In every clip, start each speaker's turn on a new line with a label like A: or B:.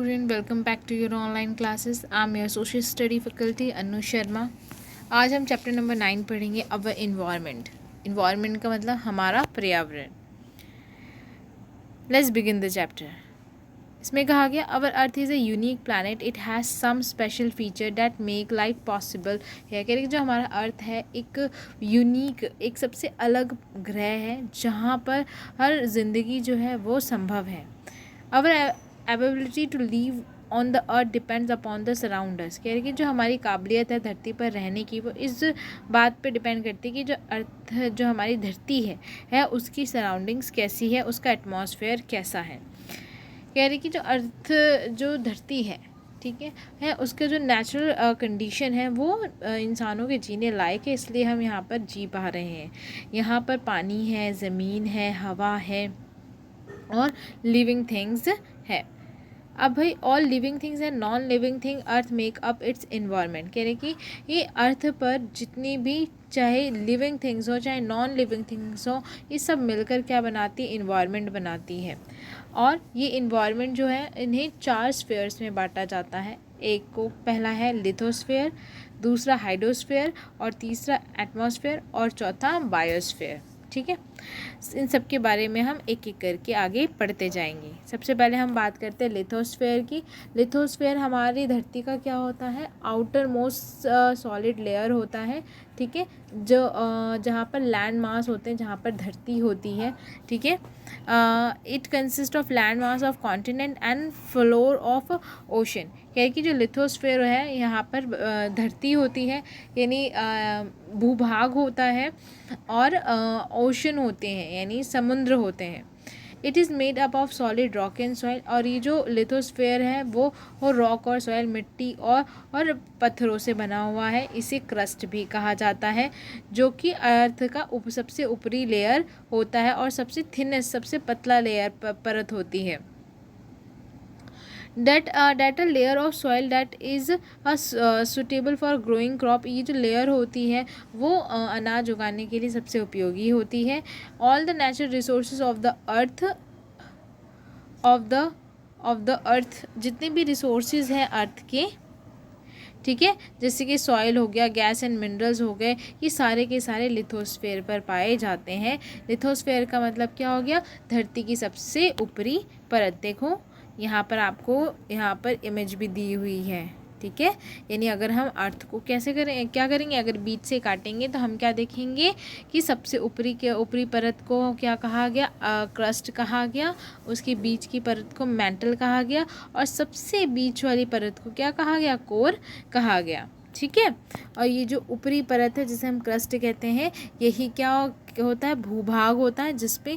A: Student, welcome back to your online classes. I'm your social study faculty अनु शर्मा. आज हम chapter number 9 पढ़ेंगे our environment. Environment का मतलब हमारा पर्यावरण. Let's begin the chapter. इसमें कहा गया our earth is a unique planet. It has some special feature that make life possible. यह कह रही जो हमारा अर्थ है एक यूनिक, एक सबसे अलग ग्रह है जहाँ पर हर जिंदगी जो है वो संभव है. Our ability to live on the earth depends upon the surroundings. कह रही कि जो हमारी काबिलियत है धरती पर रहने की वो इस बात पे डिपेंड करती है कि जो अर्थ, जो हमारी धरती है उसकी सराउंडिंग्स कैसी है, उसका एटमॉस्फेयर कैसा है. कह रही कि जो अर्थ, जो धरती है, ठीक है उसका जो नेचुरल कंडीशन है वो इंसानों के जीने लायक है, इसलिए हम यहाँ पर जी पा रहे हैं. यहाँ पर पानी है, ज़मीन है, हवा है और लिविंग थिंग्स है. अब भाई all living things and non living thing earth make up it's environment. कह रहे कि ये अर्थ पर जितनी भी चाहे लिविंग थिंग्स हो चाहे नॉन लिविंग थिंग्स हो, ये सब मिलकर क्या बनाती है, इन्वायरमेंट बनाती है. और ये इन्वायरमेंट जो है इन्हें 4 स्फीयर्स में बांटा जाता है. एक को पहला है लिथोस्फीयर, दूसरा हाइड्रोस्फीयर और तीसरा एटमॉस्फेयर और चौथा बायोस्फीयर. ठीक है, इन सब के बारे में हम एक एक करके आगे पढ़ते जाएंगे. सबसे पहले हम बात करते हैं लिथोस्फीयर की. लिथोस्फीयर हमारी धरती का क्या होता है, आउटर मोस्ट सॉलिड लेयर होता है. ठीक है, जो जहाँ पर लैंड मास होते हैं, जहाँ पर धरती होती है. ठीक है, it consist of land mass of continent and floor of ocean. कह कि जो लिथोस्फीयर है यहाँ पर धरती होती है, यानी भूभाग होता है और ओशन होते हैं यानी समुद्र होते हैं. It is made up of solid rock and soil. और ये जो लिथोस्फीयर है वो रॉक और सॉइल, मिट्टी और पत्थरों से बना हुआ है. इसे क्रस्ट भी कहा जाता है, जो कि अर्थ का सबसे ऊपरी लेयर होता है और सबसे थिनेस्ट, सबसे पतला लेयर परत होती है. that a layer of soil that is suitable for growing crop. ये जो लेयर होती है वो अनाज उगाने के लिए सबसे उपयोगी होती है. all the natural resources of the earth of the earth, जितने भी रिसोर्सेज हैं अर्थ के, ठीक है, जैसे कि सॉइल हो गया, गैस एंड मिनरल्स हो गए, ये सारे के सारे लिथोस्फीयर पर पाए जाते हैं. लिथोस्फीयर का मतलब क्या हो गया, धरती की सबसे ऊपरी परत. देखो यहाँ पर आपको यहाँ पर इमेज भी दी हुई है. ठीक है, यानी अगर हम अर्थ को कैसे करें, क्या करेंगे, अगर बीच से काटेंगे तो हम क्या देखेंगे कि सबसे ऊपरी परत को क्या कहा गया, क्रस्ट कहा गया. उसके बीच की परत को मैंटल कहा गया और सबसे बीच वाली परत को क्या कहा गया, कोर कहा गया. ठीक है, और ये जो ऊपरी परत है जिसे हम क्रस्ट कहते हैं, यही क्या होता है, भूभाग होता है जिसपे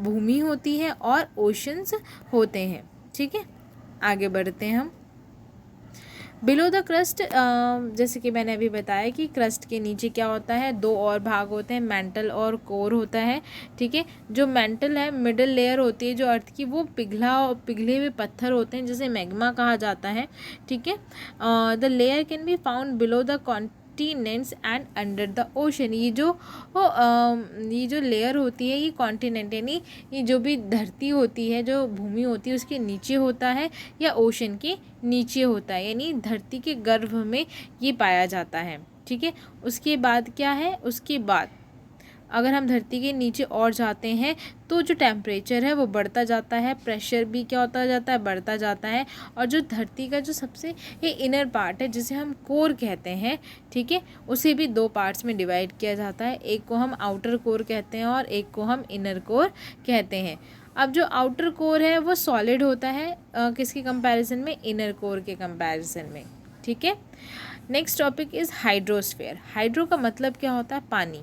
A: भूमि होती है और ओशंस होते हैं. ठीक है, आगे बढ़ते हैं हम. बिलो द क्रस्ट, जैसे कि मैंने अभी बताया कि क्रस्ट के नीचे क्या होता है, 2 और भाग होते हैं, मेंटल और कोर होता है. ठीक है, जो मेंटल है, मिडिल लेयर होती है जो अर्थ की, वो पिघले हुए पत्थर होते हैं जिसे मैग्मा कहा जाता है. ठीक है, the layer can be found below the continents and under the ocean. ये जो लेयर होती है ये कॉन्टिनेंट यानी ये जो भी धरती होती है, जो भूमि होती है उसके नीचे होता है या ओशन के नीचे होता है, यानी धरती के गर्भ में ये पाया जाता है. ठीक है, उसके बाद क्या है, उसके बाद अगर हम धरती के नीचे और जाते हैं तो जो टेम्परेचर है वो बढ़ता जाता है, प्रेशर भी क्या होता जाता है, बढ़ता जाता है. और जो धरती का जो सबसे ये इनर पार्ट है जिसे हम कोर कहते हैं, ठीक है, उसे भी 2 पार्ट्स में डिवाइड किया जाता है. एक को हम आउटर कोर कहते हैं और एक को हम इनर कोर कहते हैं. अब जो आउटर कोर है वो सॉलिड होता है किसके कंपैरिजन में, इनर कोर के कंपैरिजन में. ठीक है, next topic is hydrosphere. Hydro का मतलब क्या होता है, पानी.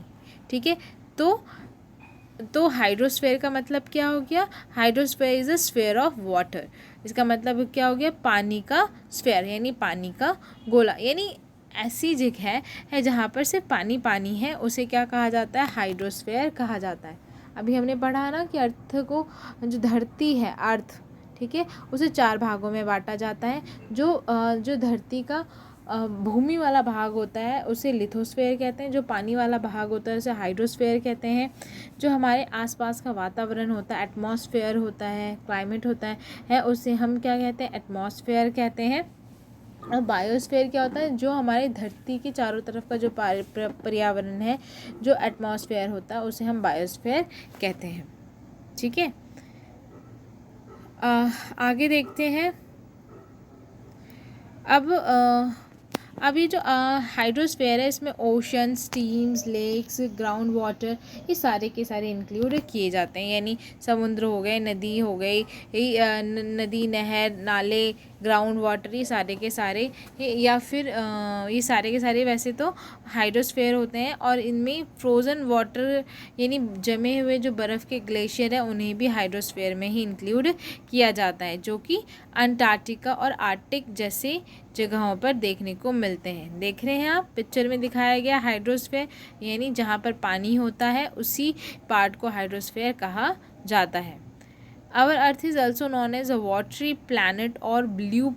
A: ठीक है, तो हाइड्रोस्फीयर का मतलब क्या हो गया, hydrosphere is a sphere of water. इसका मतलब क्या हो गया, पानी का स्फीयर यानी पानी का गोला, यानी ऐसी जगह है जहाँ पर सिर्फ पानी पानी है, उसे क्या कहा जाता है, हाइड्रोस्फीयर कहा जाता है. अभी हमने पढ़ा ना कि अर्थ को, जो धरती है अर्थ, ठीक है, उसे 4 भागों में बांटा जाता है. जो धरती का भूमि वाला भाग होता है उसे लिथोस्फीयर कहते हैं, जो पानी वाला भाग होता है उसे हाइड्रोस्फीयर कहते हैं, जो हमारे आसपास का वातावरण होता है, एटमॉस्फेयर होता है, क्लाइमेट होता है उसे हम क्या कहते हैं, एटमॉस्फेयर कहते हैं। और बायोस्फीयर क्या होता है, जो हमारे धरती के चारों तरफ का जो पर्यावरण है, जो एटमॉस्फेयर होता है उसे हम बायोस्फीयर कहते हैं। ठीक है, आगे देखते हैं। अब ये जो हाइड्रोस्फीयर है इसमें ocean, streams, lakes, ground water ये सारे के सारे इंक्लूड किए जाते हैं, यानी समुद्र हो गए, नदी हो गई, नदी, नहर, नाले, ग्राउंड वाटर ये सारे के सारे, या फिर ये सारे के सारे वैसे तो हाइड्रोस्फीयर होते हैं। और इनमें फ्रोज़न वाटर यानी जमे हुए जो बर्फ़ के ग्लेशियर हैं उन्हें भी हाइड्रोस्फीयर में ही इंक्लूड किया जाता है, जो कि अंटार्कटिका और आर्कटिक जैसे जगहों पर देखने को मिलते हैं। देख रहे हैं आप पिक्चर में दिखाया गया हाइड्रोस्फीयर, यानी जहाँ पर पानी होता है उसी पार्ट को हाइड्रोस्फीयर कहा जाता है। Our earth is also known as a watery planet और blue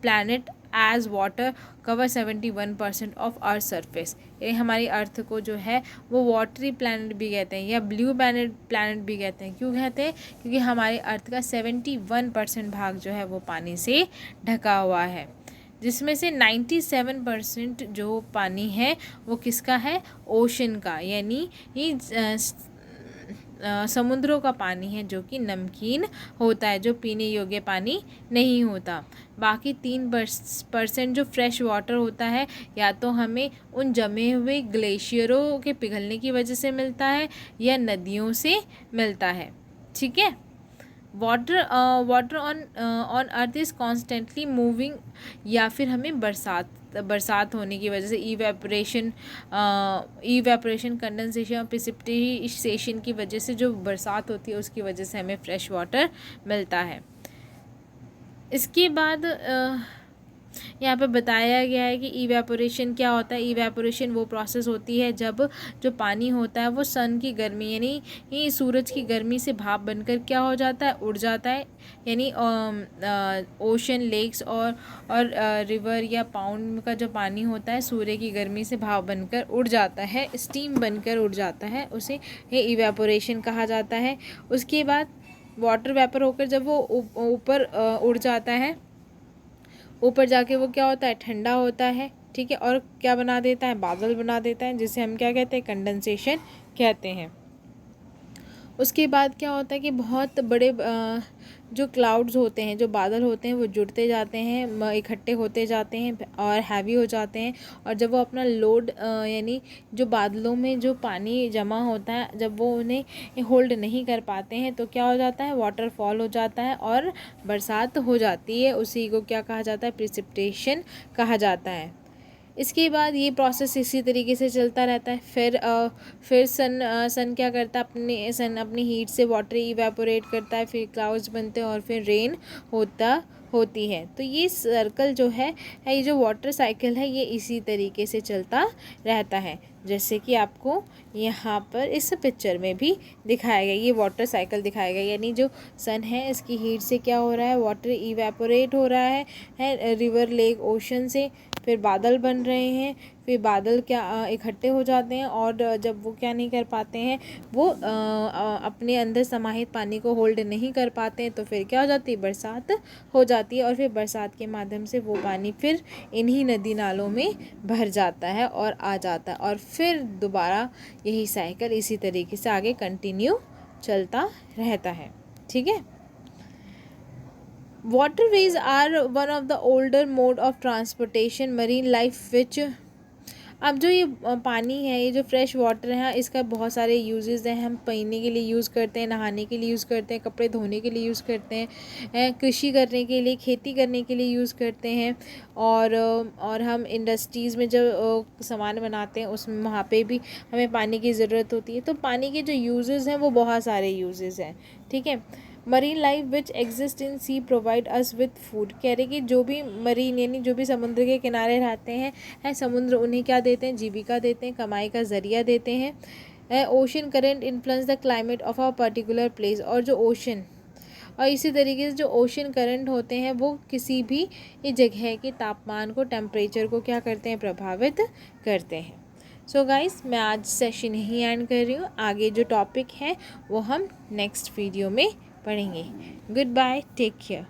A: planet as water cover 71% of earth surface. ये हमारी अर्थ को जो है वो वाटरी प्लैनेट भी कहते हैं या ब्लू प्लैनेट भी कहते हैं। क्यों कहते हैं? क्योंकि हमारे अर्थ का 71% भाग जो है वो पानी से ढका हुआ है, जिसमें से 97% जो पानी है वो किसका है? ओशन का, यानी ये समुद्रों का पानी है जो कि नमकीन होता है, जो पीने योग्य पानी नहीं होता। बाकी 3% जो फ्रेश वाटर होता है या तो हमें उन जमे हुए ग्लेशियरों के पिघलने की वजह से मिलता है या नदियों से मिलता है। ठीक है, water on earth is constantly moving, या फिर हमें बरसात होने की वजह से इवेपोरेशन, कंडेंसेशन और प्रेसिपिटेशन की वजह से जो बरसात होती है उसकी वजह से हमें फ्रेश वाटर मिलता है। इसके बाद यहाँ पे बताया गया है कि इवेपोरेशन क्या होता है। इवेपोरेशन वो प्रोसेस होती है जब जो पानी होता है वो सन की गर्मी यानी सूरज की गर्मी से भाप बनकर क्या हो जाता है? उड़ जाता है, यानी ओशन, लेक्स और रिवर या पाउंड का जो पानी होता है सूर्य की गर्मी से भाप बनकर उड़ जाता है, स्टीम बनकर उड़ जाता है, उसे इवेपोरेशन कहा जाता है। उसके बाद वाटर वेपर होकर जब वो ऊपर उड़ जाता है, ऊपर जाके वो क्या होता है? ठंडा होता है। ठीक है, और क्या बना देता है? बादल बना देता है, जिसे हम क्या कहते हैं? कंडेंसेशन कहते हैं। उसके बाद क्या होता है कि बहुत बड़े जो क्लाउड्स होते हैं, जो बादल होते हैं वो जुड़ते जाते हैं, इकट्ठे होते जाते हैं और हैवी हो जाते हैं, और जब वो अपना लोड यानी जो बादलों में जो पानी जमा होता है जब वो उन्हें होल्ड नहीं कर पाते हैं तो क्या हो जाता है? वाटरफॉल हो जाता है और बरसात हो जाती है। उसी को क्या कहा जाता है? प्रेसिपिटेशन कहा जाता है। इसके बाद ये प्रोसेस इसी तरीके से चलता रहता है। फिर सन क्या करता है? सन अपनी हीट से वाटर इवेपोरेट करता है, फिर क्लाउड्स बनते हैं और फिर रेन होती है। तो ये सर्कल जो है ये जो वाटर साइकिल है ये इसी तरीके से चलता रहता है, जैसे कि आपको यहाँ पर इस पिक्चर में भी दिखाया गया। ये वाटर साइकिल दिखाया गया, यानी जो सन है इसकी हीट से क्या हो रहा है? वाटर इवेपोरेट हो रहा है रिवर, लेक, ओशन से, फिर बादल बन रहे हैं, फिर बादल क्या इकट्ठे हो जाते हैं और जब वो क्या नहीं कर पाते हैं, वो अपने अंदर समाहित पानी को होल्ड नहीं कर पाते हैं, तो फिर क्या हो जाती है? बरसात हो जाती है, और फिर बरसात के माध्यम से वो पानी फिर इन्हीं नदी नालों में भर जाता है और आ जाता है, और फिर दोबारा यही साइकिल इसी तरीके से आगे कंटिन्यू चलता रहता है। ठीक है, waterways are one of the older mode of transportation marine life which अब जो ये पानी है, ये जो फ्रेश वाटर है, इसका बहुत सारे यूजेस हैं। हम पीने के लिए यूज़ करते हैं, नहाने के लिए यूज़ करते हैं, कपड़े धोने के लिए यूज़ करते हैं, कृषि करने के लिए, खेती करने के लिए यूज़ करते हैं, और हम इंडस्ट्रीज़ में जब सामान बनाते हैं उसमें वहाँ पे भी हमें पानी की ज़रूरत होती है। तो पानी के जो यूजेस हैं वो बहुत सारे यूजेस हैं। ठीक है, marine life which exist in sea provide us with food. कह रहे कि जो भी मरीन यानी जो भी समुद्र के किनारे रहते हैं समुद्र उन्हें क्या देते हैं? जीविका देते हैं, कमाई का ज़रिया देते हैं। Ocean current influence the climate of a particular place. और जो और इसी तरीके से जो ओशन करंट होते हैं वो किसी भी जगह के तापमान को, टेम्परेचर को क्या करते हैं, प्रभावित करते हैं। सो गाइस, मैं आज सेशन यहीं एंड कर रही हूँ। आगे जो टॉपिक है वो हम नेक्स्ट वीडियो में पढ़ेंगे। Goodbye, take care.